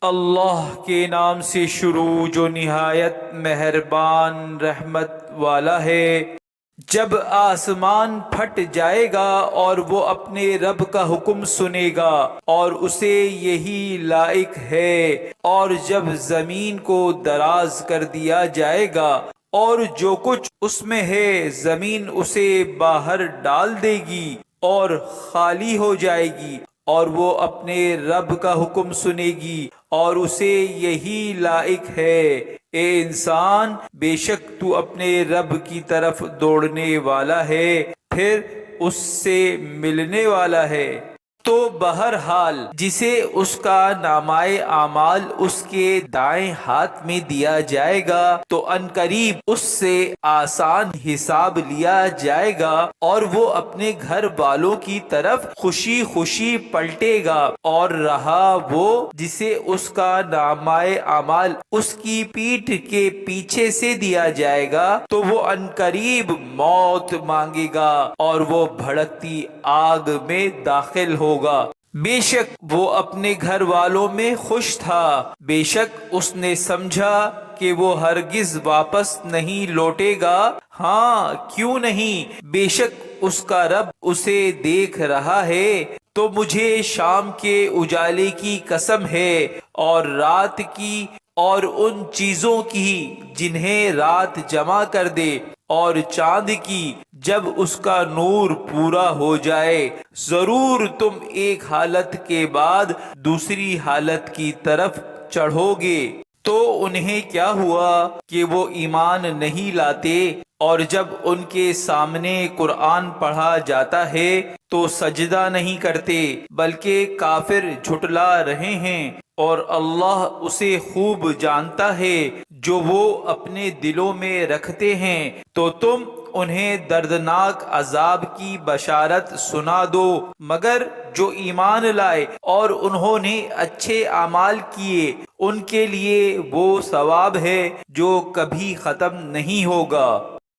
اللہ کے نام سے شروع جو نہایت مہربان رحمت والا ہے۔ جب آسمان پھٹ جائے گا اور وہ اپنے رب کا حکم سنے گا اور اسے یہی لائق ہے، اور جب زمین کو دراز کر دیا جائے گا اور جو کچھ اس میں ہے زمین اسے باہر ڈال دے گی اور خالی ہو جائے گی، اور وہ اپنے رب کا حکم سنے گی اور اسے یہی لائق ہے۔ اے انسان، بے شک تو اپنے رب کی طرف دوڑنے والا ہے، پھر اس سے ملنے والا ہے۔ تو بہرحال جسے اس کا نامۂ اعمال اس کے دائیں ہاتھ میں دیا جائے گا تو عنقریب اس سے آسان حساب لیا جائے گا، اور وہ اپنے گھر والوں کی طرف خوشی خوشی پلٹے گا، اور رہا وہ جسے اس کا نامۂ اعمال اس کی پیٹھ کے پیچھے سے دیا جائے گا تو وہ عنقریب موت مانگے گا اور وہ بھڑکتی آگ میں داخل ہوگا۔ بے شک وہ اپنے گھر والوں میں خوش تھا، بے شک اس نے سمجھا کہ وہ ہرگز واپس نہیں لوٹے گا۔ ہاں کیوں نہیں، بے شک اس کا رب اسے دیکھ رہا ہے۔ تو مجھے شام کے اجالے کی قسم ہے اور رات کی اور ان چیزوں کی جنہیں رات جمع کر دے، اور چاند کی جب اس کا نور پورا ہو جائے۔ ضرور تم ایک حالت کے بعد دوسری حالت کی طرف چڑھو گے۔ تو انہیں کیا ہوا کہ وہ ایمان نہیں لاتے، اور جب ان کے سامنے قرآن پڑھا جاتا ہے تو سجدہ نہیں کرتے، بلکہ کافر جھٹلا رہے ہیں، اور اللہ اسے خوب جانتا ہے جو وہ اپنے دلوں میں رکھتے ہیں۔ تو تم انہیں دردناک عذاب کی بشارت سنا دو، مگر جو ایمان لائے اور انہوں نے اچھے اعمال کیے ان کے لیے وہ ثواب ہے جو کبھی ختم نہیں ہوگا۔